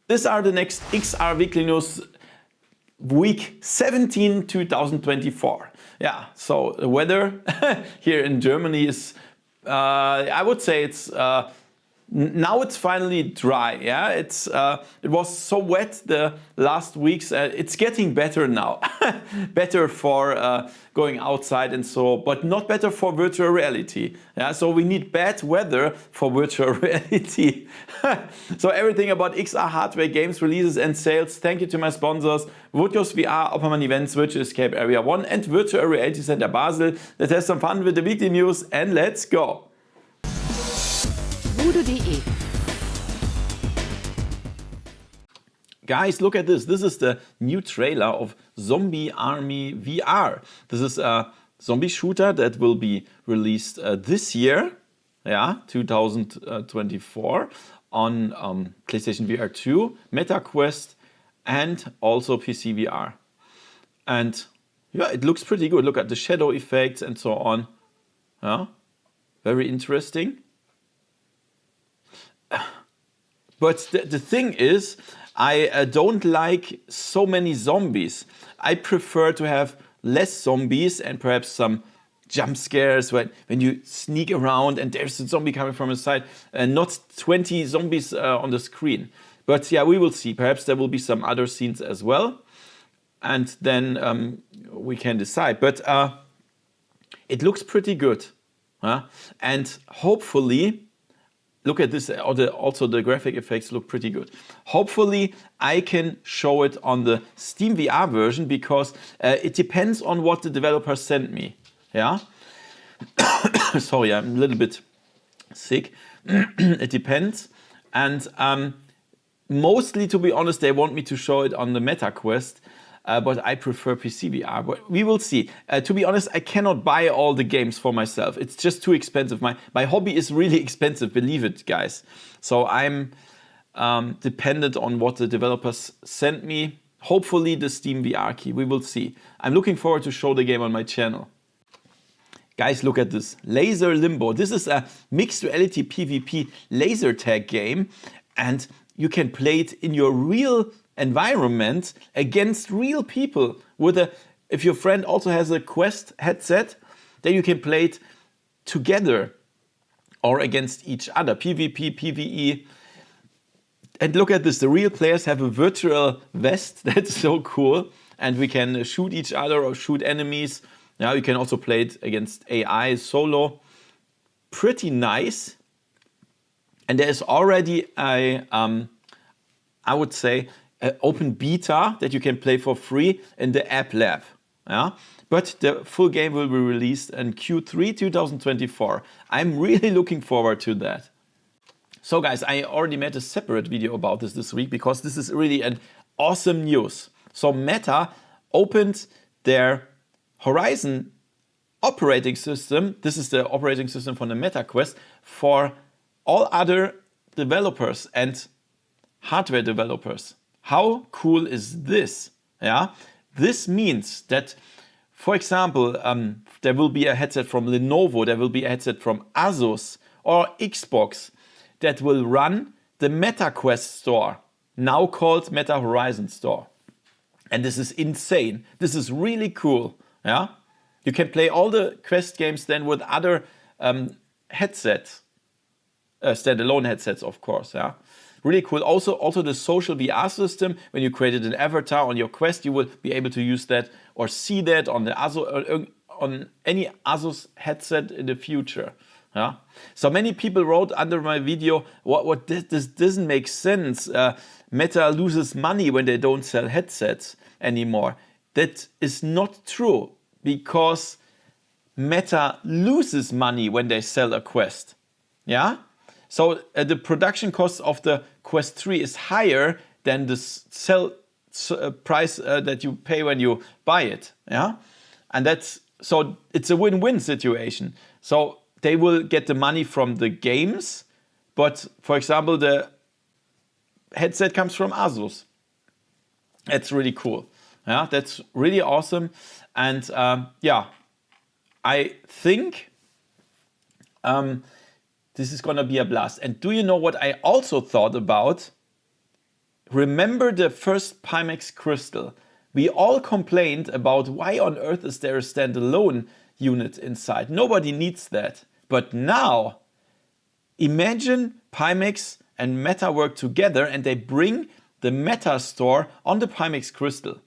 These are the next XR weekly news, week 17, 2024. Yeah, so the weather here in Germany is, I would say it's, now it's finally dry. Yeah, it was so wet the last weeks. It's getting better now, better for going outside and so, but not better for virtual reality. Yeah, so we need bad weather for virtual reality. So everything about XR hardware, games, releases and sales. Thank you to my sponsors, Woodghost VR, Opperman Events, Virtual Escape Area 1 and Virtual Reality Center Basel. Let's have some fun with the weekly news and let's go. VoodooDE. Guys, look at this. This is the new trailer of Zombie Army VR. This is a zombie shooter that will be released this year, yeah, 2024, on PlayStation VR 2, MetaQuest, and also PC VR. And yeah, it looks pretty good. Look at the shadow effects and so on. Yeah, very interesting. But the thing is, I don't like so many zombies. I prefer to have less zombies and perhaps some jump scares when you sneak around and there's a zombie coming from the side and not 20 zombies on the screen. But yeah, we will see. Perhaps there will be some other scenes as well. And then we can decide. But it looks pretty good. And hopefully, look at this, also the graphic effects look pretty good. Hopefully I can show it on the steamvr version because it depends on what the developer sent me. Yeah. Sorry, I'm a little bit sick. It depends. And mostly, to be honest, they want me to show it on the MetaQuest. But I prefer PC VR. But we will see. To be honest, I cannot buy all the games for myself. It's just too expensive. My hobby is really expensive, believe it, guys. So I'm dependent on what the developers sent me. Hopefully the Steam VR key. We will see. I'm looking forward to show the game on my channel. Guys, look at this. Laser Limbo. This is a mixed reality PvP laser tag game. And you can play it in your real environment against real people. If your friend also has a Quest headset, then you can play it together or against each other. PvP, PvE. And look at this, the real players have a virtual vest. That's so cool. And we can shoot each other or shoot enemies. Now you can also play it against AI solo. Pretty nice. And there is already a, I would say, open beta that you can play for free in the App Lab. Yeah? But the full game will be released in Q3 2024. I'm really looking forward to that. So guys, I already made a separate video about this week because this is really an awesome news. So Meta opened their Horizon operating system. This is the operating system from the MetaQuest for all other developers and hardware developers. How cool is this? Yeah, this means that, for example, there will be a headset from Lenovo, there will be a headset from Asus or Xbox that will run the MetaQuest store, now called Meta Horizon Store. And this is insane. This is really cool. Yeah, you can play all the Quest games then with other headsets, standalone headsets, of course. Yeah. Really cool. Also the social VR system. When you created an avatar on your Quest, you will be able to use that or see that on the on any Asus headset in the future. Yeah. So many people wrote under my video, "What this doesn't make sense. Meta loses money when they don't sell headsets anymore." That is not true because Meta loses money when they sell a Quest. Yeah. So the production cost of the Quest 3 is higher than the sell price that you pay when you buy it. Yeah, and so it's a win-win situation. So they will get the money from the games, but for example, the headset comes from Asus. That's really cool. Yeah, that's really awesome. And yeah, I think this is gonna be a blast. And do you know what I also thought about remember the first Pimax crystal. We all complained about why on earth is there a standalone unit inside. Nobody needs that. But now, imagine Pimax and Meta work together and they bring the Meta store on the Pimax crystal.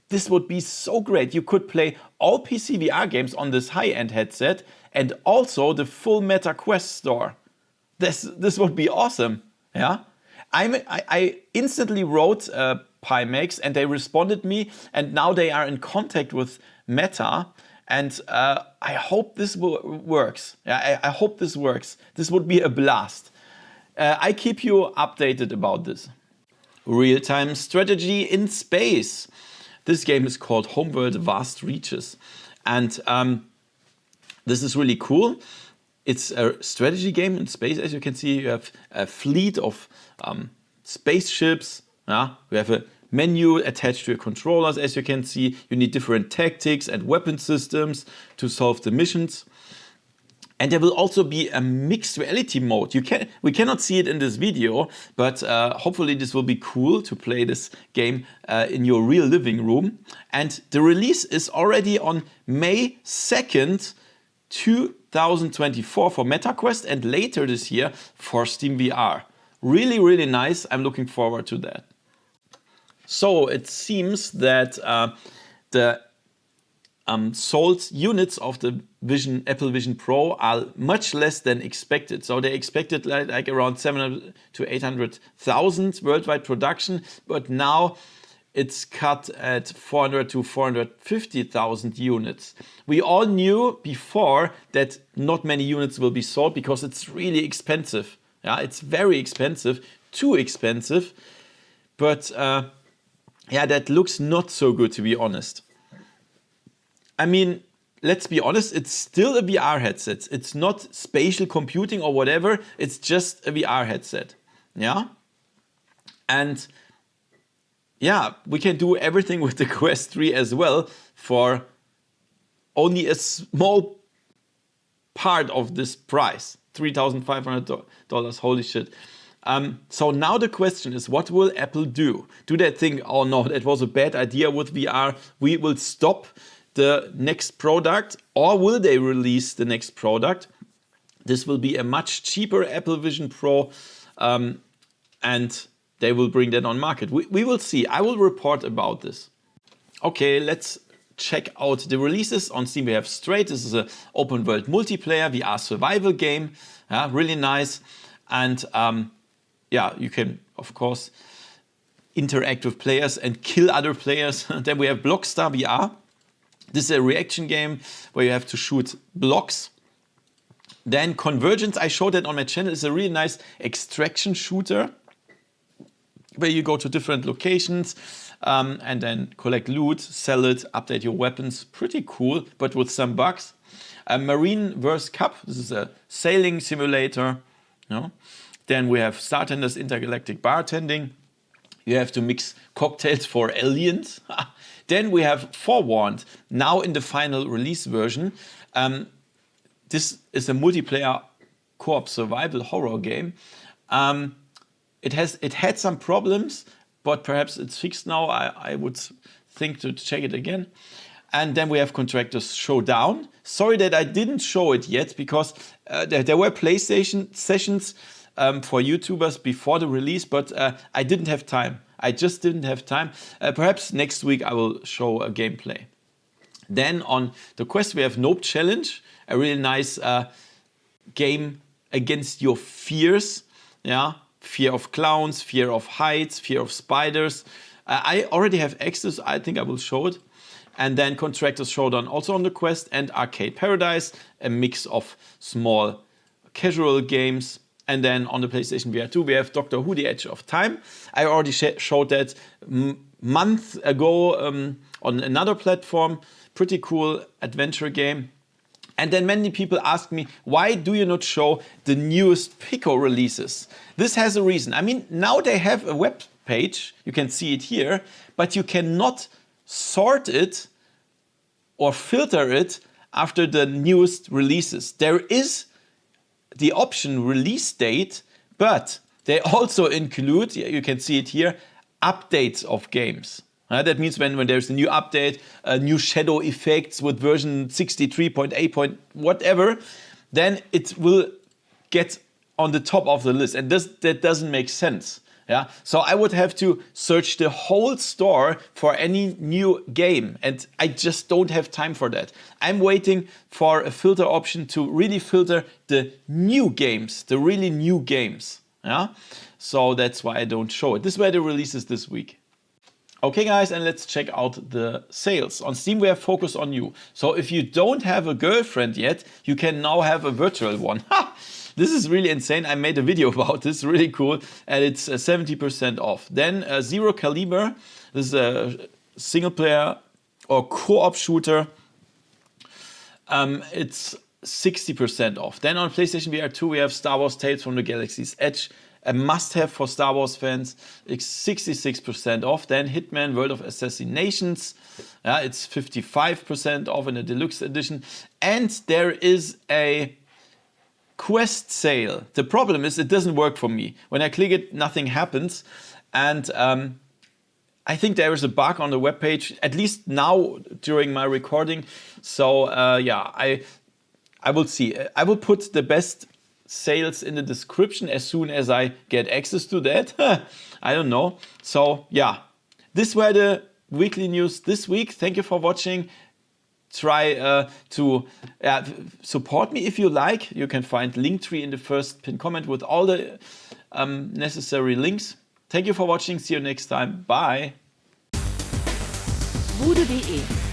This would be so great. You could play all psvr games on this high-end headset and also the full Meta Quest store. This would be awesome. Yeah, I instantly wrote Pimax and they responded me, and now they are in contact with Meta, and I hope this works. Yeah, I hope this works. This would be a blast. I keep you updated about this. Real-time strategy in space. This game is called Homeworld Vast Reaches, and this is really cool. It's a strategy game in space. As you can see, you have a fleet of spaceships. Yeah? We have a menu attached to your controllers. As you can see, you need different tactics and weapon systems to solve the missions. And there will also be a mixed reality mode. We cannot see it in this video, but hopefully this will be cool to play this game in your real living room. And the release is already on May 2nd, 2024 for MetaQuest, and later this year for SteamVR. Really, really nice. I'm looking forward to that. So it seems that the sold units of the Apple Vision Pro are much less than expected. So they expected like around 700 to 800,000 worldwide production, but now it's cut at 400 to 450,000 units. We all knew before that not many units will be sold because it's really expensive. Yeah, it's very expensive, too expensive. But yeah, that looks not so good, to be honest. I mean, let's be honest, it's still a VR headset. It's not spatial computing or whatever. It's just a VR headset. Yeah? And yeah, we can do everything with the Quest 3 as well for only a small part of this price. $3,500. Holy shit. So now the question is, what will Apple do? Do they think, oh no, that was a bad idea with VR, we will stop the next product, or will they release the next product? This will be a much cheaper Apple Vision Pro, and they will bring that on market. We will see. I will report about this. Okay, let's check out the releases on Steam. We have Straight. This is an open world multiplayer VR survival game. Really nice. And yeah, you can, of course, interact with players and kill other players. Then we have Blockstar VR. This is a reaction game where you have to shoot blocks. Then Convergence, I showed that on my channel, is a really nice extraction shooter where you go to different locations and then collect loot, sell it, update your weapons. Pretty cool, but with some bugs. Marine vs. Cup, this is a sailing simulator. Then we have Startender's Intergalactic Bartending. You have to mix cocktails for aliens. Then we have Forewarned, now in the final release version. This is a multiplayer co-op survival horror game. It had some problems, but perhaps it's fixed now. I would think to check it again. And then we have Contractors Showdown. Sorry that I didn't show it yet, because there were PlayStation sessions for YouTubers before the release, but I didn't have time. I just didn't have time. Perhaps next week I will show a gameplay. Then on the Quest we have Nope Challenge, a really nice game against your fears. Yeah, fear of clowns, fear of heights, fear of spiders. I already have access. I think I will show it. And then Contractors Showdown also on the Quest, and Arcade Paradise, a mix of small casual games. And then on the PlayStation VR 2, we have Doctor Who: The Edge of Time. I already showed that months ago on another platform. Pretty cool adventure game. And then many people ask me, why do you not show the newest Pico releases? This has a reason. I mean, now they have a web page. You can see it here, but you cannot sort it or filter it after the newest releases. There is the option release date, but they also include, you can see it here, updates of games. That means when there's a new update, new shadow effects with version 63.8. Whatever, then it will get on the top of the list. And that doesn't make sense. Yeah, so I would have to search the whole store for any new game, and I just don't have time for that. I'm waiting for a filter option to really filter the new games, the really new games. Yeah, so that's why I don't show it. This is where the release is this week. Okay guys, and let's check out the sales. On Steam we have Focus on You. So if you don't have a girlfriend yet, you can now have a virtual one. Ha! This is really insane. I made a video about this, really cool, and it's 70% off. Then Zero Caliber, this is a single player or co-op shooter. It's 60% off. Then on PlayStation VR 2 we have Star Wars Tales from the Galaxy's Edge, a must-have for Star Wars fans. It's 66% off. Then Hitman World of Assassinations, it's 55% off in the deluxe edition. And there is a Quest sale. The problem is it doesn't work for me. When I click it, nothing happens. And I think there is a bug on the webpage, at least now during my recording. So yeah, I will see. I will put the best sales in the description as soon as I get access to that. I don't know. So yeah, this were the weekly news this week. Thank you for watching. Try to support me if you like. You can find Linktree in the first pinned comment with all the necessary links. Thank you for watching. See you next time. Bye. VoodooDE